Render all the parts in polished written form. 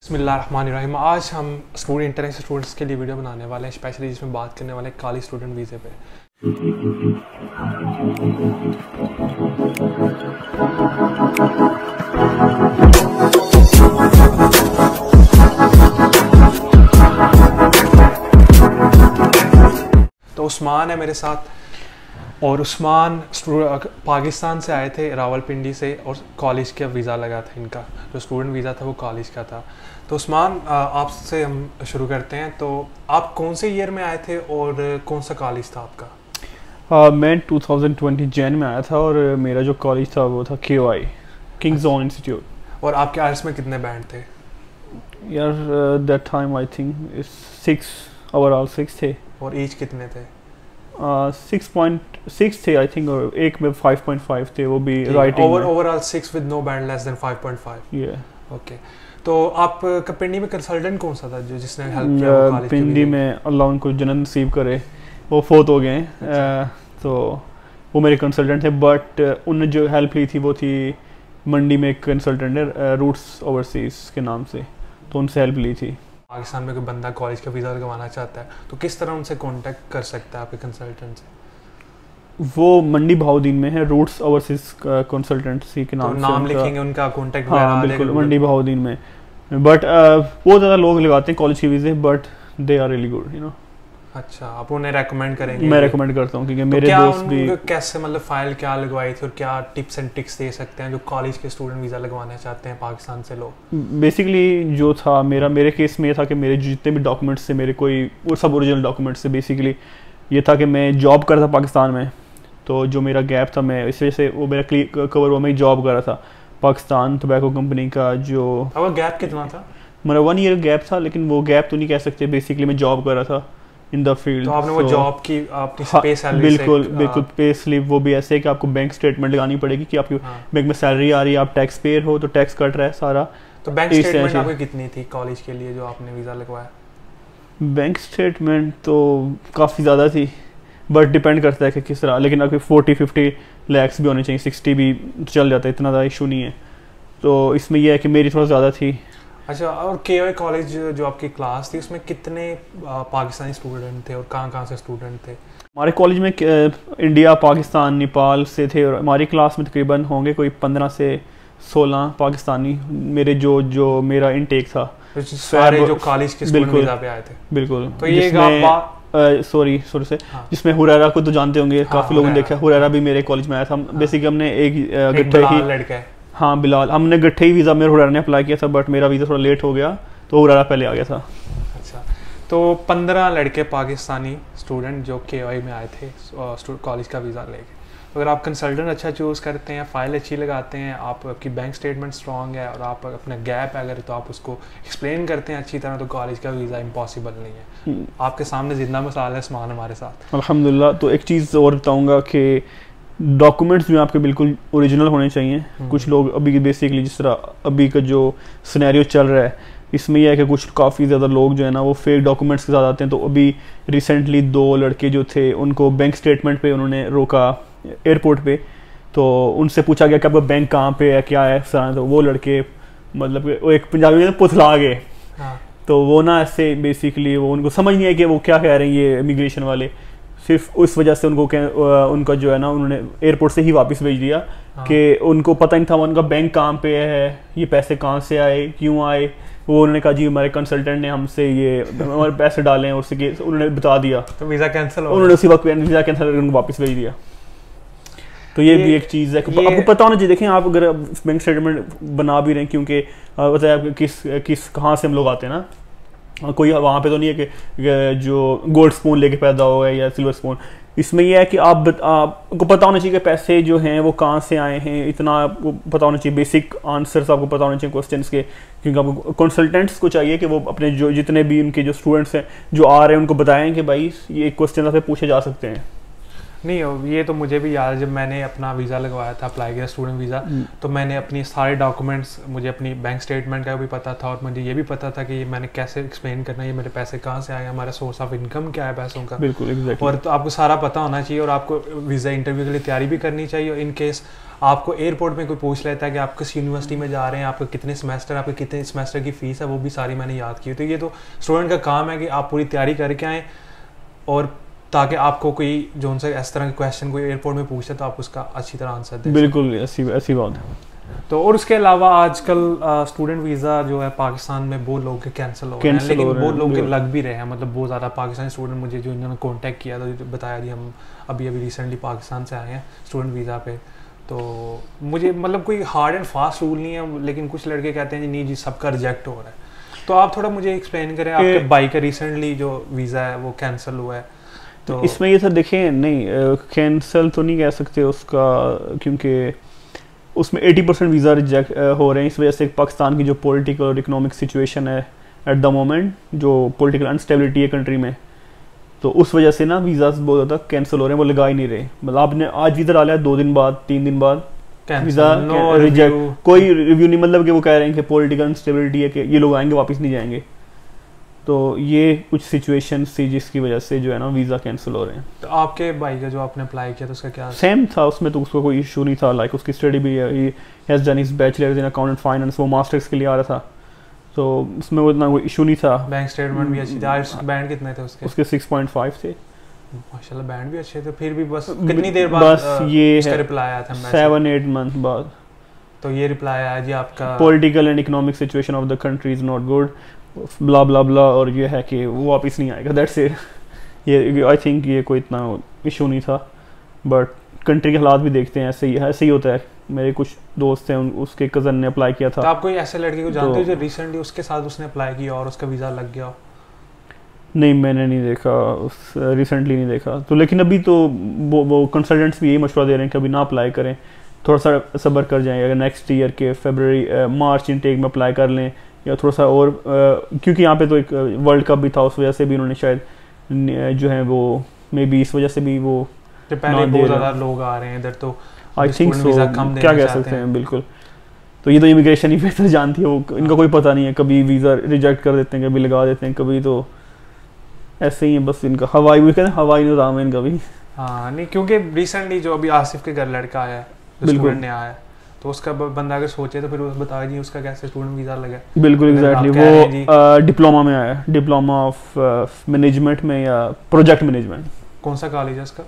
बिस्मिल्लाहिर्रहमानिर्रहीम। आज हम स्टूडेंट इंटरनेशनल स्टूडेंट्स के लिए वीडियो बनाने वाले हैं स्पेशली, जिसमें बात करने वाले हैं कॉलेज स्टूडेंट वीज़े पे। तो उस्मान है मेरे साथ, और उस्मान पाकिस्तान से आए थे, रावलपिंडी से, और कॉलेज का वीज़ा लगा था इनका। जो स्टूडेंट वीज़ा था वो कॉलेज का था। तो उस्मान, आपसे हम शुरू करते हैं। तो आप कौन से ईयर में आए थे और कौन सा कॉलेज था आपका? मैं 2020 जैन में आया था और मेरा जो कॉलेज था वो था KOI, किंग्स ऑन इंस्टीट्यूट। और आपके आर्ट्स में कितने बैंड थे? यार that time I think 6 overall 6 थे। और एज कितने थे? 6.6 थे आई थिंक, और एक में 5.5 थे, वो भी राइटिंग में। Overall 6 with no band less than 5.5। ये ओके। तो आप पिंडी में कंसल्टेंट कौन सा था जिसने हेल्प किया वो कॉलेज? पिंडी में अल्लाह उनको जन्नत नसीब करे, वो फोत हो गए। तो वो मेरे कंसल्टेंट थे, बट उन्होंने जो हेल्प ली थी वो थी मंडी में एक कंसल्टेंट है रूट्स ओवरसीज के नाम से, तो उनसे हेल्प ली थी। पाकिस्तान में कोई बंदा कॉलेज का वीज़ा लगवाना चाहता है तो किस तरह उनसे कांटेक्ट कर सकता है आपके कंसल्टेंट से? वो मंडी बहाउद्दीन में है, रूट्स ओवरसीज कंसल्टेंसी के नाम तो से नाम लिखेंगे उनका, कांटेक्ट हाँ बिल्कुल, मंडी बहाउद्दीन में। बट बहुत ज़्यादा लोग लगाते हैं कॉलेज के वीज़े, but they are really good, you know. अच्छा, आप उन्हें रेकमेंड करेंगे? मैं रेकमेंड करता हूँ, क्योंकि तो मेरे दोस्त भी कैसे, मतलब फाइल क्या लगवाई थी और क्या टिप्स एंड ट्रिक्स दे सकते हैं जो कॉलेज के स्टूडेंट वीज़ा लगवाना चाहते हैं पाकिस्तान से लोग? बेसिकली जो था मेरे केस में ये था कि मेरे जितने भी डॉक्यूमेंट्स थे, मेरे कोई वो सब ओरिजिनल डॉक्यूमेंट्स थे। बेसिकली ये था कि मैं जॉब कर रहा था पाकिस्तान में, तो जो मेरा गैप था, मैं इस वजह से वो मेरा कवर हुआ, मैं जॉब कर रहा था पाकिस्तान टोबैको कंपनी का। जो अब गैप कितना था? मेरा 1 ईयर गैप था, लेकिन वो गैप तो नहीं कह सकते, बेसिकली मैं जॉब कर रहा था इन द फील्ड। तो आपने वो जॉब की अपनी पे सैलरी बिल्कुल बिल्कुल, पे स्लिप वो भी ऐसे है कि आपको बैंक स्टेटमेंट लगानी पड़ेगी कि आपकी बैंक में सैलरी आ रही है, आप टैक्स पेयर हो तो टैक्स कट रहा है सारा। तो बैंक स्टेटमेंट आपकी कितनी थी कॉलेज के लिए जो आपने वीज़ा लगवाया? बैंक स्टेटमेंट तो काफ़ी ज़्यादा थी, बट डिपेंड करता है कि किस तरह। लेकिन आपके 40-50 लैक्स भी होने चाहिए, 60 भी चल जाता है, इतना ज़्यादा इशू नहीं है। तो इसमें यह है कि मेरी थोड़ा ज़्यादा थी। अच्छा, और KOI कॉलेज जो आपकी क्लास थी उसमें कितने पाकिस्तानी स्टूडेंट थे और कहाँ से स्टूडेंट थे? हमारे कॉलेज में इंडिया, पाकिस्तान, नेपाल से थे, और हमारी क्लास में तकरीबन होंगे कोई 15 से 16 पाकिस्तानी। मेरे जो मेरा इनटेक था, सारे जो कॉलेज के स्टूडेंट वीज़ा पे आए थे। बिल्कुल। तो ये सॉरी से जिसमें हुरैरा को तो जानते होंगे, काफ़ी लोगों ने देखा, हुरैरा भी मेरे कॉलेज में आया था। बेसिकली हमने एक लड़का है, हाँ बिलाल, हमने गट्ठे ही वीज़ा मेरे हुरैरा ने अप्लाई किया था, बट मेरा वीज़ा थोड़ा लेट हो गया तो हुरैरा पहले आ गया था। अच्छा, तो 15 लड़के पाकिस्तानी स्टूडेंट जो KOI में आए थे कॉलेज का वीज़ा लेके। तो अगर आप कंसल्टेंट अच्छा चूज़ करते हैं, फ़ाइल अच्छी लगाते हैं, आपकी बैंक स्टेटमेंट स्ट्रॉन्ग है और आप अपना गैप है अगर, तो आप उसको एक्सप्लेन करते हैं अच्छी तरह, तो कॉलेज का वीज़ा इम्पॉसिबल नहीं है। आपके सामने जिंदा मिसाल है उस्मान हमारे साथ, अल्हम्दुलिल्लाह। तो एक चीज़ और बताऊँगा कि डॉक्यूमेंट्स भी आपके बिल्कुल ओरिजिनल होने चाहिए। कुछ लोग अभी बेसिकली जिस तरह अभी का जो सिनेरियो चल रहा है, इसमें यह है कि कुछ काफ़ी ज़्यादा लोग जो है ना वो फेक डॉक्यूमेंट्स के साथ आते हैं। तो अभी रिसेंटली 2 लड़के जो थे उनको बैंक स्टेटमेंट पे उन्होंने रोका एयरपोर्ट पे, तो उनसे पूछा गया कि आपका बैंक कहाँ पे है, क्या है सर। तो वो लड़के मतलब वो एक पंजाबी में पुथला गए। तो वो ना ऐसे बेसिकली वो उनको समझ नहीं है कि वो क्या कह रहे हैं ये इमिग्रेशन वाले। सिर्फ उस वजह से उनका जो है ना उन्होंने एयरपोर्ट से ही वापस भेज दिया कि उनको पता नहीं था उनका बैंक कहाँ पे है, ये पैसे कहाँ से आए, क्यों आए। वो उन्होंने कहा जी हमारे कंसल्टेंट ने हमसे ये हमारे पैसे डाले हैं, उससे उन्होंने बता दिया, तो वीज़ा कैंसिल हो, उन्होंने उसी वक्त वीज़ा कैंसिल करके उनको वापस भेज दिया। तो ये भी एक चीज़ है, आपको पता होना चाहिए। देखें, आप अगर बैंक स्टेटमेंट बना भी रहे हैं, क्योंकि बताया किस कहाँ से हम लोग आते हैं ना, कोई वहाँ पे तो नहीं है कि जो गोल्ड स्पून लेके पैदा हो गया या सिल्वर स्पून। इसमें यह है कि आपको पता होना चाहिए कि पैसे जो हैं वो कहाँ से आए हैं, इतना आपको पता होना चाहिए। बेसिक आंसर्स आपको पता होने चाहिए क्वेश्चंस के, क्योंकि आपको कंसल्टेंट्स को चाहिए कि वो अपने जो जितने भी उनके जो स्टूडेंट्स हैं जो आ रहे हैं उनको बताएं कि भाई ये क्वेश्चन आपसे पूछे जा सकते हैं। नहीं, ये तो मुझे भी याद है, जब मैंने अपना वीज़ा लगवाया था, अप्लाई किया स्टूडेंट वीज़ा, तो मैंने अपनी सारे डॉक्यूमेंट्स, मुझे अपनी बैंक स्टेटमेंट का भी पता था और मुझे ये भी पता था कि मैंने कैसे एक्सप्लेन करना है, ये मेरे पैसे कहाँ से आए, हमारा सोर्स ऑफ इनकम क्या है पैसों का। बिल्कुल एग्जैक्टली। और तो आपको सारा पता होना चाहिए और आपको वीज़ा इंटरव्यू के लिए तैयारी भी करनी चाहिए। और इन केस आपको एयरपोर्ट में कोई पूछ लेता है कि आप किस यूनिवर्सिटी में जा रहे हैं, आपके कितने सेमेस्टर, आपके कितने सेमेस्टर की फ़ीस है, वो भी सारी मैंने याद की। तो ये तो स्टूडेंट का काम है कि आप पूरी तैयारी करके आएँ, और ताकि आपको कोई जो उनसे इस तरह के क्वेश्चन कोई एयरपोर्ट में पूछे तो आप उसका अच्छी तरह आंसर दें। बिल्कुल ऐसी बात है। तो और उसके अलावा आजकल स्टूडेंट वीज़ा जो है पाकिस्तान में बहुत लोग के कैंसिल हो रहे हैं, लेकिन बहुत लोग के लग भी रहे हैं, मतलब बहुत ज़्यादा पाकिस्तानी स्टूडेंट मुझे जो इन्होंने कांटेक्ट किया तो बताया जी हम अभी रिसेंटली पाकिस्तान से आए हैं स्टूडेंट वीज़ा पे। तो मुझे मतलब कोई हार्ड एंड फास्ट रूल नहीं है, लेकिन कुछ लड़के कहते हैं जी नहीं जी सबका रिजेक्ट हो रहा है। तो आप थोड़ा मुझे एक्सप्लेन करें, आपके भाई का रिसेंटली जो वीज़ा है वो कैंसिल हुआ है, तो इसमें ये सर देखें, नहीं कैंसिल तो नहीं कह सकते उसका, क्योंकि उसमें 80% वीज़ा रिजेक्ट हो रहे हैं। इस वजह से पाकिस्तान की जो पॉलिटिकल और इकोनॉमिक सिचुएशन है एट द मोमेंट, जो पॉलिटिकल अनस्टेबिलिटी है कंट्री में, तो उस वजह से ना वीज़ा बहुत ज़्यादा कैंसिल हो रहे हैं, वो लगा ही नहीं रहे। मतलब आपने आज वीज़ा डाला है 2 दिन बाद 3 दिन बाद वीज़ा रिजेक्ट, कोई रिव्यू नहीं, मतलब कि वो कह रहे हैं कि पॉलिटिकल अनस्टेबिलिटी है कि ये लोग आएंगे वापस नहीं जाएंगे। तो ये कुछ सिचुएशन थी जिसकी वजह से जो है ना वीज़ा कैंसिल हो रहे हैं। तो आपके भाई का जो आपने अप्लाई किया तो उसका क्या सेम था, उसमें तो उसको कोई इशू नहीं था। लाइक उसकी स्टडी भी has done his bachelors in account finance, वो मास्टर्स के लिए आ रहा था, तो उसमें वो इतना कोई इशू नहीं था। बैंक स्टेटमेंट भी अच्छी थी। आईएलटीएस बैंड कितने थे उसके 6.5 थे माशाल्लाह, बैंड भी अच्छे थे। फिर भी बस कितनी देर बाद बस ये उसका रिप्लाई आया था? 7-8 मंथ बाद। तो ये रिप्लाई आया जी आपका political and economic situation of the country is not good, blah blah blah, और ये है कि वो वापस नहीं आएगा, दैट्स इट। ये आई थिंक ये कोई इतना इशू नहीं था, बट कंट्री के हालात भी देखते हैं, ऐसे ही होता है। मेरे कुछ दोस्त हैं, उसके कज़न ने अप्लाई किया था। तो आप कोई ऐसे लड़के को जानते हो जो रिसेंटली उसके साथ उसने अप्लाई किया और उसका वीज़ा लग गया? नहीं, मैंने नहीं देखा, रिसेंटली नहीं देखा। तो लेकिन अभी तो वो कंसल्टेंट्स भी यही मशवरा दे रहे हैं कि अभी ना अप्लाई करें, थोड़ा सा सब्र कर जाएं, अगर नेक्स्ट ईयर के फरवरी मार्च इनटेक में अप्लाई कर लें, या थोड़ा सा और क्योंकि यहाँ पे तो एक वर्ल्ड कप भी था, उस वजह से भी उन्होंने शायद जो है वो मे बी इस वजह से भी वो पहले बहुत ज़्यादा लोग आ रहे हैं इधर, तो आई थिंक सो, क्या कह सकते हैं। बिल्कुल, तो ये तो इमिग्रेशन ही बेहतर जानती है, वो इनका कोई पता नहीं है, कभी वीज़ा रिजेक्ट कर देते हैं, कभी लगा देते हैं, कभी तो ऐसे ही है बस इनका हवाई, वो कहते हैं हवाई निज़ाम है इनका भी। हाँ नहीं, क्योंकि रिसेंटली जो अभी आसिफ के घर लड़का आया है, स्टूडेंट ने आया है, तो उसका बंदा अगर सोचे तो फिर वो बता जी उसका कैसे स्टूडेंट वीज़ा लगा। बिल्कुल एग्जैक्टली, वो डिप्लोमा में आया, डिप्लोमा ऑफ मैनेजमेंट में या प्रोजेक्ट मैनेजमेंट। कौन सा कॉलेज है उसका?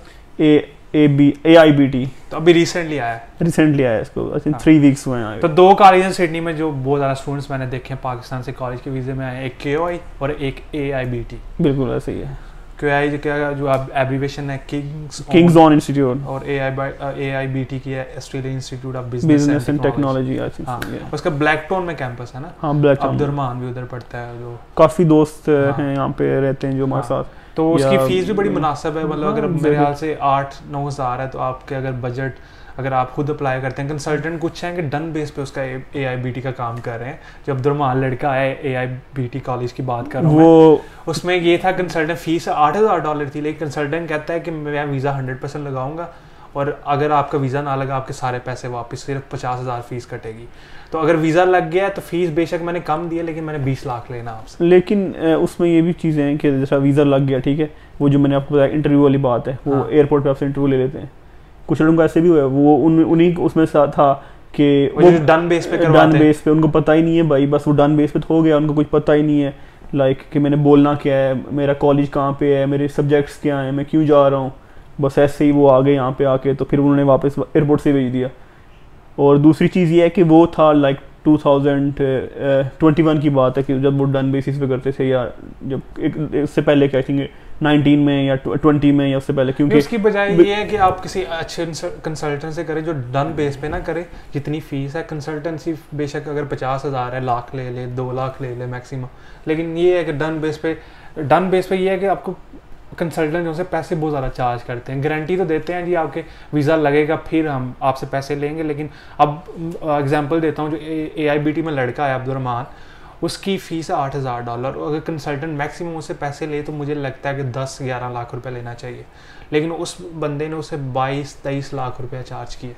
AIBT। तो अभी रिसेंटली आया है इसको, आई थिंक 3 वीक्स हुए हैं। तो 2 कॉलेज हैं सिडनी में जो बहुत ज़्यादा स्टूडेंट्स मैंने देखे हैं पाकिस्तान से कॉलेज के वीज़े में आए, एक KOI और एक AIBT। बिल्कुल ऐसे ही है। KOI क्या जो एब्रीविएशन है किंग्स ऑन इंस्टीट्यूट, और AIBT की है Australian institute of business and technology. I think हाँ, उसका ब्लैकटोन में कैंपस है ना? हाँ, ब्लैकटोन। अब्दुर्रहमान भी उधर पढ़ता है, जो काफ़ी दोस्त हैं यहाँ पे रहते हैं जो हमारे साथ। तो उसकी फीस भी बड़ी मुनासिब है, मतलब अगर मेरे ख्याल से 8-9 हज़ार है, तो आपके अगर बजट अगर आप खुद अप्लाई करते हैं, कंसल्टेंट कुछ हैं कि डन बेस पे उसका AIBT का काम कर रहे हैं। जो अब्दुर्रहमान लड़का है AIBT कॉलेज की बात कर रहा हूँ वो, उसमें ये था कंसल्टेंट फीस $8,000 थी, लेकिन कंसल्टेंट कहता है कि मैं वीज़ा 100% लगाऊंगा, और अगर आपका वीज़ा ना लगा आपके सारे पैसे वापस, सिर्फ 50,000 फीस कटेगी। तो अगर वीज़ा लग गया तो फीस बेशक मैंने कम दी है, लेकिन मैंने 20 लाख लेना आपसे। लेकिन उसमें ये भी चीज़ें हैं कि जैसा वीज़ा लग गया, ठीक है, वो जो मैंने आपको बताया इंटरव्यू वाली बात है, वो एयरपोर्ट पे आपसे इंटरव्यू ले लेते हैं। कुछ लोगों का ऐसे भी हुआ है, वो उन्हीं उसमें था कि वो डन बेस पे करवाते हैं। डन बेस पे उनको पता ही नहीं है भाई, बस वो डन बेस पे तो हो गया, उनको कुछ पता ही नहीं है लाइक कि मैंने बोलना क्या है, मेरा कॉलेज कहाँ पे है, मेरे सब्जेक्ट्स क्या हैं, मैं क्यों जा रहा हूँ। बस ऐसे ही वो आ गए यहाँ पे आके, तो फिर उन्होंने वापस एयरपोर्ट से भेज दिया। और दूसरी चीज़ ये है कि वो था लाइक 2021 की बात है कि जब वो डन बेसिस पे करते थे, या जब इससे पहले क्या थिंक 19 में या 20 में या उससे पहले, क्योंकि उसकी बजाय ये है कि आप किसी अच्छे कंसल्टेंट से करें जो डन बेस पे ना करे। जितनी फीस है कंसल्टेंसी बेशक अगर 50,000 है, लाख ले ले, 2 लाख ले ले मैक्सिमम, लेकिन ये है कि डन बेस पे ये है कि आपको कंसल्टेंट जो से पैसे बहुत ज़्यादा चार्ज करते हैं। गारंटी तो देते हैं जी आपके वीज़ा लगेगा फिर हम आपसे पैसे लेंगे, लेकिन अब एग्जांपल देता हूँ, जो AIBT में लड़का है अब्दुर्रहमान, उसकी फ़ीस है $8,000। अगर कंसल्टेंट मैक्सिमम उससे पैसे ले तो मुझे लगता है कि 10-11 लाख रुपए लेना चाहिए, लेकिन उस बंदे ने उसे 22-23 लाख रुपया चार्ज किया।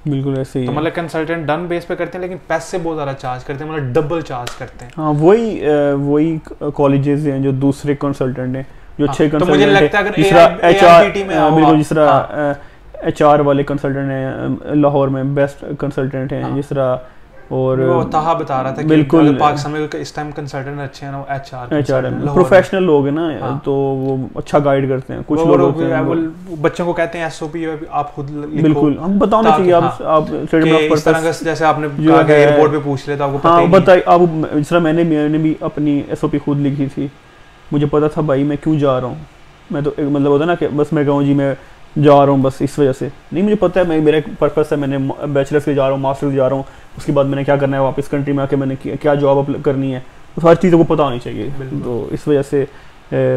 बिल्कुल ऐसे ही तो है। मतलब कंसल्टेंट डन बेस पे करते हैं, लेकिन पैसे बहुत ज़्यादा चार्ज करते हैं, मतलब डबल चार्ज करते हैं। हाँ वही कॉलेजेस हैं जो दूसरे कंसल्टेंट हैं जो अच्छे तो मुझे कंसल्टेंट लगता है अगर जिस तरह AIBT में बिल्कुल जिस तरह HR वाले कंसल्टेंट हैं लाहौर में बेस्ट कंसल्टेंट हैं जिस तरह, और वो ताहा बता रहा था कि बिल्कुल अगर पाकिस्तान में इस टाइम कंसल्टेंट अच्छे हैं ना, वो HR प्रोफेशनल लोग हैं ना, तो वो अच्छा गाइड करते हैं। कुछ लोग होते हैं वो बच्चों को कहते हैं SOP आप खुद लिखो। बिल्कुल हम बताना चाहिए आप फ्रीडम ऑफ इस तरह पर्पस जैसे आपने कहा कि एयरपोर्ट पे पूछ ले तो आपको पता ही नहीं। बताइए आप, जिस तरह मैंने भी अपनी SOP खुद लिखी थी, मुझे पता था भाई मैं क्यों जा रहा हूँ। मैं तो मतलब होता ना कि बस मैं कहूँ जी मैं जा रहा हूँ बस इस वजह से नहीं, मुझे पता है मेरा एक पर्पस है, मैंने बैचलर्स के जा रहा हूँ, मास्टर्स जा रहा हूँ, उसके बाद मैंने क्या करना है, वापस कंट्री में आके मैंने क्या जॉब करनी है, तो हर चीज़ों को पता होनी चाहिए। तो इस वजह से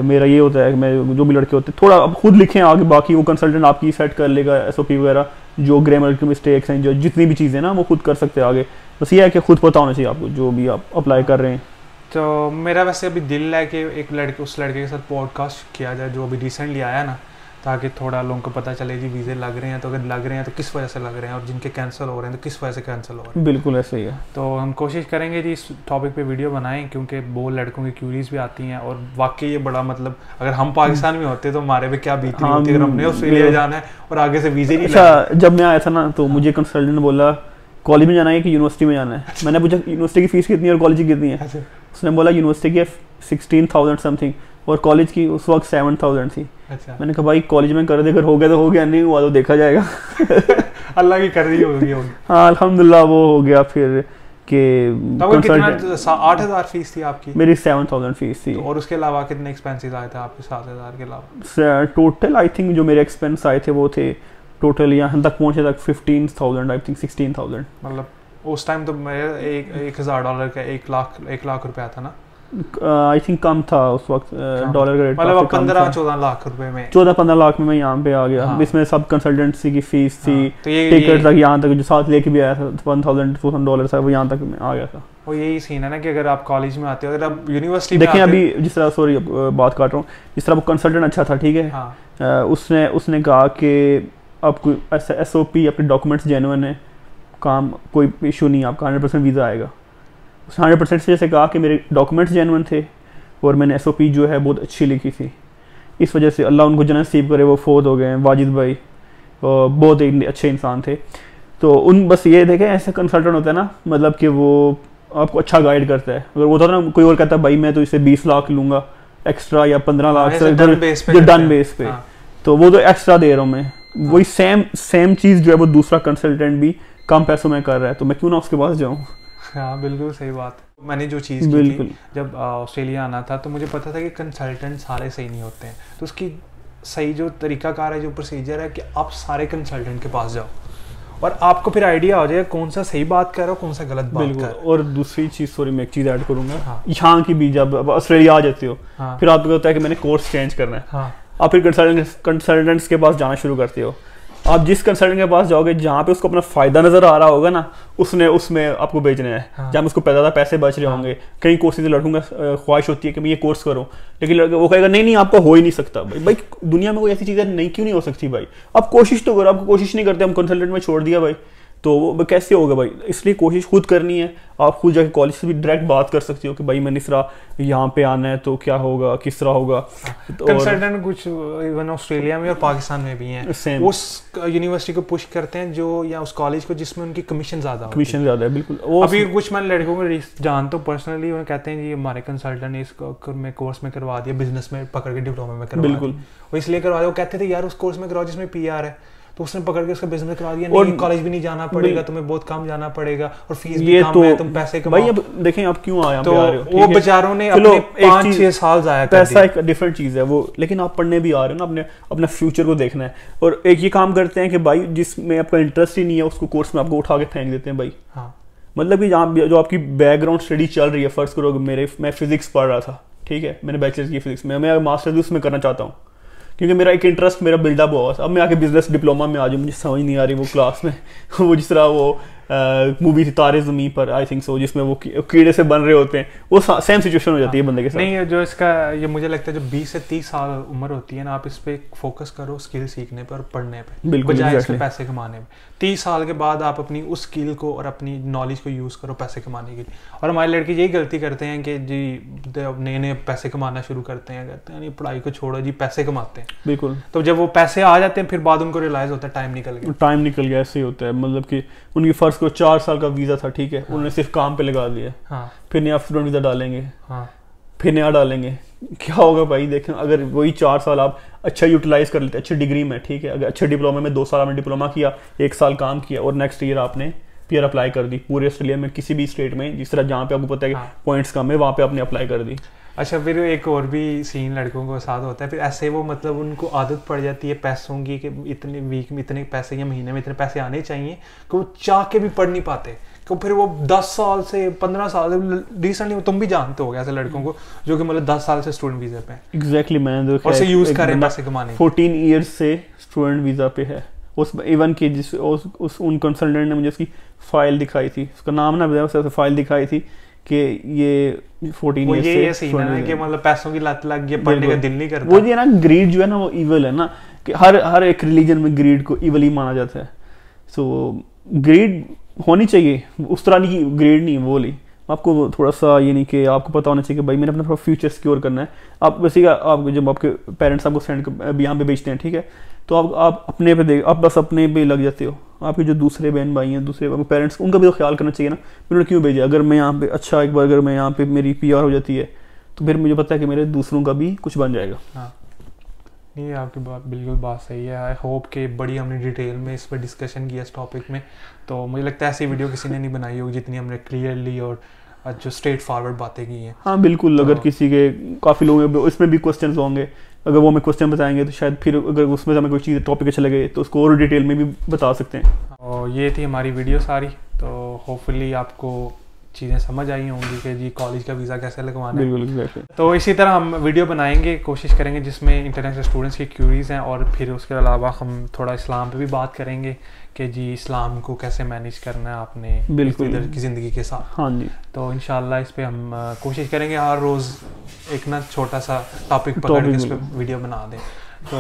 मेरा ये होता है कि मैं जो भी लड़के होते हैं थोड़ा अब खुद लिखें आगे, बाकी वो कंसल्टेंट आपकी सेट कर लेगा SOP वगैरह, जो ग्रामर की मिस्टेक्स हैं, जो जितनी भी चीज़ें ना वो खुद कर सकते हैं आगे। बस ये है कि खुद पता होना चाहिए आपको जो भी आप अप्लाई कर रहे हैं। तो मेरा वैसे अभी दिल है कि एक उस लड़के के साथ पॉडकास्ट किया जाए जो अभी रिसेंटली आया ना, ताकि थोड़ा लोगों को पता चले जी वीज़े लग रहे हैं, तो अगर लग रहे हैं तो किस वजह से लग रहे हैं, और जिनके कैंसिल हो रहे हैं तो किस वजह से कैंसिल हो रहे हैं। बिल्कुल ऐसे ही है। तो हम कोशिश करेंगे जी इस टॉपिक पे वीडियो बनाएं, क्योंकि बहुत लड़कों की क्यूरीज भी आती हैं, और वाकई ये बड़ा मतलब अगर हम पाकिस्तान में होते तो हमारे पे क्या बीती होती अगर हमने ऑस्ट्रेलिया जाना है और आगे से वीज़े नहीं लग अच्छा जब मैं आया था ना तो मुझे कंसल्टेंट ने बोला कॉलेज में जाना है कि यूनिवर्सिटी में जाना है। मैंने पूछा यूनिवर्सिटी की फीस कितनी है और कॉलेज की कितनी है। उसने बोला यूनिवर्सिटी की 16,000 समथिंग और कॉलेज की उस वक्त 7,000 थी। अच्छा। मैंने कहा भाई कॉलेज में कर दे, अगर हो गया तो हो गया, नहीं हुआ तो देखा जाएगा। अल्लाह की कर रही होगी। हाँ अल्हम्दुलिल्लाह वो हो गया फिर कि 8,000 फीस थी आपकी? मेरी 7,000 फीस थी। और उसके अलावा कितने एक्सपेंसेस आए थे आपके 7,000 के अलावा? टोटल आई थिंक जो मेरे एक्सपेंस आए थे वो थे टोटल यहाँ तक पहुँचे तक 15,000 आई थिंक 16,000। मतलब उस टाइम तो मेरा $1,000 का 1 लाख रुपया था ना? आई थिंक कम था उस वक्त डॉलर का रेट, मतलब 15-14 लाख रुपए में 14-15 लाख में मैं यहाँ पे आ गया। इसमें सब कंसल्टेंसी की फीस थी, तो टिकट तक यहाँ तक जो साथ लेके भी आया था $1,200 था, वो यहाँ तक मैं आ गया था। वो यही सीन है ना कि अगर आप कॉलेज में आते हो, अगर आप यूनिवर्सिटी में देखें अभी जिस तरह सॉरी बात काट रहा हूँ, जिस तरह वो कंसल्टेंट अच्छा था ठीक है, उसने कहा कि आपको ऐसा SOP आपके डॉक्यूमेंट्स जेन्युइन है, काम कोई इशू नहीं, आपका 100% वीज़ा आएगा। उसने 100% से जैसे कहा कि मेरे डॉक्यूमेंट्स जेन्युइन थे और मैंने SOP जो है बहुत अच्छी लिखी थी। इस वजह से अल्लाह उनको जन्नत नसीब करे, वो फोत हो गए हैं वाजिद भाई, बहुत ही अच्छे इंसान थे। तो उन बस ये देखें ऐसे कंसल्टेंट होता है ना, मतलब कि वो आपको अच्छा गाइड करता है। अगर वो होता है ना कोई और कहता है भाई मैं तो इसे 20 लाख लूँगा एक्स्ट्रा या 15 लाख डन बेस पे, तो वो तो एक्स्ट्रा दे रहा हूँ मैं, वही सेम चीज़ जो है वो दूसरा कंसल्टेंट भी कम पैसों में कर रहा है, तो मैं क्यों ना उसके पास जाऊँ। हाँ बिल्कुल सही बात। मैंने जो चीज़ की थी जब ऑस्ट्रेलिया आना था तो मुझे पता था कि कंसल्टेंट सारे सही नहीं होते हैं, तो उसकी सही जो तरीकाकार है, जो प्रोसीजर है कि आप सारे कंसल्टेंट के पास जाओ और आपको फिर आइडिया हो जाए कौन सा सही बात कर रहा हो, कौन सा गलत बात कर रहा हो। और दूसरी चीज़ सॉरी मैं एक चीज़ ऐड करूँगा, यहाँ की भी जब ऑस्ट्रेलिया आ जाते हो फिर आपको होता है कि मैंने कोर्स चेंज करना है, आप फिर कंसल्टेंट्स के पास जाना शुरू करते हो। आप जिस कंसल्टेंट के पास जाओगे जहाँ पे उसको अपना फायदा नजर आ रहा होगा ना, उसमें आपको बेचना है। जहाँ उसको ज़्यादा पैसे बच रहे होंगे, कई कोर्सेज लड़कों का ख्वाहिश होती है कि मैं ये कोर्स करूँ, लेकिन लड़का वो कहेगा नहीं आपको हो ही नहीं सकता। भाई दुनिया में कोई ऐसी चीज़ नहीं क्यों नहीं हो सकती भाई, आप कोशिश तो करो। आपको कोशिश नहीं करते, हम कंसल्टेंट में छोड़ दिया भाई, तो वो कैसे होगा भाई। इसलिए कोशिश खुद करनी है। आप खुद जाके कॉलेज से भी डायरेक्ट बात कर सकते हो कि भाई मैंने इस तरह यहाँ पे आना है तो क्या होगा, किस तरह होगा। कंसल्टेंट कुछ इवन ऑस्ट्रेलिया में और पाकिस्तान में भी हैं, उस यूनिवर्सिटी को पुश करते हैं जो या उस कॉलेज को जिसमें उनकी कमीशन ज़्यादा है। बिल्कुल। अभी कुछ मैं लड़कों को जानता हूँ पर्सनली, उन्हें कहते हैं जी हमारे कंसल्टेंट ने इस कोर्स में करवा दिया, बिजनेस में पकड़ के डिप्लोमा में करवा दिया। वो इसलिए करवा दिया, वो कहते थे यार उस कोर्स में करवाओ जिसमें PR है, तो उसने पकड़ के उसका बिजनेस करवा दिया। नहीं कॉलेज भी नहीं जाना पड़ेगा, तुम्हें बहुत कम जाना पड़ेगा और फीस भी कम है, तुम पैसे कमाओ। भाई अब देखें आप क्यों आए तो वो बेचारों ने अपने 5-6 साल जाया कर दिया। पैसा एक डिफरेंट चीज़ है वो, लेकिन आप पढ़ने भी आ रहे हो ना, अपना फ्यूचर को देखना है। और एक ये काम करते हैं कि भाई जिसमें आपका इंटरेस्ट ही नहीं है उसको कोर्स में आपको उठा के फेंक देते हैं भाई। मतलब कि जहाँ जो आपकी बैकग्राउंड स्टडी चल रही है, फर्स्ट करो मैं फिजिक्स पढ़ रहा था, ठीक है, मैंने बैचलर्स की फिजिक्स में, मैं मास्टर्स भी उसमें करना चाहता हूँ, क्योंकि मेरा एक इंटरेस्ट मेरा बिल्डअप हुआ। अब मैं आके बिजनेस डिप्लोमा में आ जाऊँ, मुझे समझ नहीं आ रही वो क्लास में वो जिस तरह वो मूवी थी तारे ज़मीं पर, आई थिंक सो, जिसमें वो कीड़े से बन रहे होते हैं, वो सेम सिचुएशन हो जाती है बंदे के साथ। नहीं, जो इसका ये मुझे लगता है जो 20 से 30 साल उम्र होती है ना, आप इस पे फोकस करो स्किल सीखने पे और पढ़ने पे, बजाय इसके पैसे कमाने में। 30 साल के बाद आप अपनी उस स्किल को और अपनी नॉलेज को यूज़ करो पैसे कमाने के लिए। और हमारे लड़के यही गलती करते हैं कि जी नए नए पैसे कमाना शुरू करते हैं, कहते हैं नहीं पढ़ाई को छोड़ो जी, पैसे कमाते हैं। बिल्कुल। तो जब वो पैसे आ जाते हैं फिर बाद उनको रियलाइज होता है टाइम निकल गया। ऐसे ही होता है, मतलब कि उनकी फर्ज को 4 साल का वीज़ा था, ठीक है, उन्होंने सिर्फ काम पे लगा दिया। हाँ। फिर नया स्टूडेंट वीज़ा डालेंगे। हाँ। फिर नया डालेंगे, क्या होगा भाई? देखें, अगर वही 4 साल आप अच्छा यूटिलाइज कर लेते, अच्छी डिग्री में, ठीक है, अगर अच्छे डिप्लोमा में 2 साल आपने डिप्लोमा किया, 1 साल काम किया और नेक्स्ट ईयर आपने पीआर अप्लाई कर दी, पूरे ऑस्ट्रेलिया में किसी भी स्टेट में जिस तरह जहाँ पे आपको पता है कि पॉइंट्स कम है वहाँ पे आपने अप्लाई कर दी। अच्छा, फिर एक और भी सीन लड़कों को साथ होता है, फिर ऐसे वो मतलब उनको आदत पड़ जाती है पैसों की कि इतने वीक में इतने पैसे या महीने में इतने पैसे आने चाहिए कि वो चाह के भी पढ़ नहीं पाते। तो फिर वो 10 साल से 15 साल से रिसेंटली तुम भी जानते हो ऐसे लड़कों को जो कि मतलब 10 साल से स्टूडेंट वीजा पे हैं। एग्जैक्टली, मैंने देखा और से यूज कर रहे हैं पैसे कमाने। 14 ईयर्स से स्टूडेंट वीजा पे है। उस इवन की जिस उन कंसल्टेंट ने मुझे उसकी फाइल दिखाई थी, उसका नाम ना बताया, फाइल दिखाई थी कि ये 14 ईयर्स से सीन है कि मतलब पैसों की लत लग गई, पढ़ने का दिल नहीं करता। वो ये ना ग्रीड जो है ना वो इविल है ना, कि हर एक रिलीजन में ग्रीड को इविल ही माना जाता है। सो ग्रीड होनी चाहिए, उस तरह की ग्रेड नहीं वो ली। आपको थोड़ा सा ये नहीं कि आपको पता होना चाहिए कि भाई मैंने अपना फ्यूचर सिक्योर करना है। आप वैसे आप जब आपके पेरेंट्स आपको सेंड यहाँ पे भेजते हैं, ठीक है, तो आप अपने पे देख, आप बस अपने पे लग जाते हो। आपके जो दूसरे बहन भाई हैं, दूसरे पेरेंट्स, उनका भी तो ख्याल करना चाहिए ना, उन्होंने क्यों भेजा। अगर मैं यहाँ पे अच्छा एक बार अगर मैं यहाँ पे मेरी PR हो जाती है तो फिर मुझे पता है कि मेरे दूसरों का भी कुछ बन जाएगा। हाँ, नहीं आपकी बिल्कुल बात सही है। आई होप कि बड़ी हमने डिटेल में इस पर डिस्कशन किया इस टॉपिक में, तो मुझे लगता है ऐसी वीडियो किसी ने नहीं बनाई होगी जितनी हमने क्लियरली और जो स्ट्रेट फॉरवर्ड बातें की हैं। हाँ बिल्कुल, तो अगर किसी के काफ़ी लोग इसमें भी क्वेश्चंस होंगे, अगर वो हमें क्वेश्चन बताएंगे तो शायद फिर अगर उसमें हमें कोई चीज़ टॉपिक अच्छा लगे तो उसको और डिटेल में भी बता सकते हैं। और ये थी हमारी वीडियो सारी, तो होपफुली आपको चीज़ें समझ आई होंगी कि जी कॉलेज का वीज़ा कैसे लगवाना है। बिल्कुल एग्जैक्टली। तो इसी तरह हम वीडियो बनाएंगे, कोशिश करेंगे जिसमें इंटरनेशनल स्टूडेंट्स की क्यूरीज़ हैं, और फिर उसके अलावा हम थोड़ा इस्लाम पे भी बात करेंगे कि जी इस्लाम को कैसे मैनेज करना है आपने बिल्कुल इधर की ज़िंदगी के साथ। हाँ जी, तो इंशाल्लाह इस पे हम कोशिश करेंगे हर रोज़ एक ना छोटा सा टॉपिक पकड़ के इस पे वीडियो बना दें, तो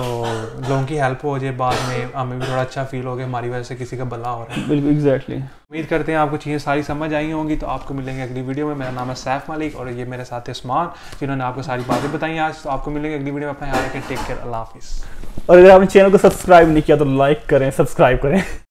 लोगों की हेल्प हो जाए, बाद में हमें भी थोड़ा अच्छा फील हो गया हमारी वजह से किसी का भला हो रहा है। बिल्कुल एग्जैक्टली। उम्मीद करते हैं आपको चीज़ें सारी समझ आई होंगी। तो आपको मिलेंगे अगली वीडियो में। मेरा नाम है सैफ मलिक और ये मेरे साथ है उस्मान, जिन्होंने आपको सारी बातें बताई आज। तो आपको मिलेंगे अगली वीडियो में। अपना ख्याल रखें, टेक केयर, अल्लाह हाफिज़। और अगर आपने चैनल को सब्सक्राइब नहीं किया तो लाइक करें, सब्सक्राइब करें।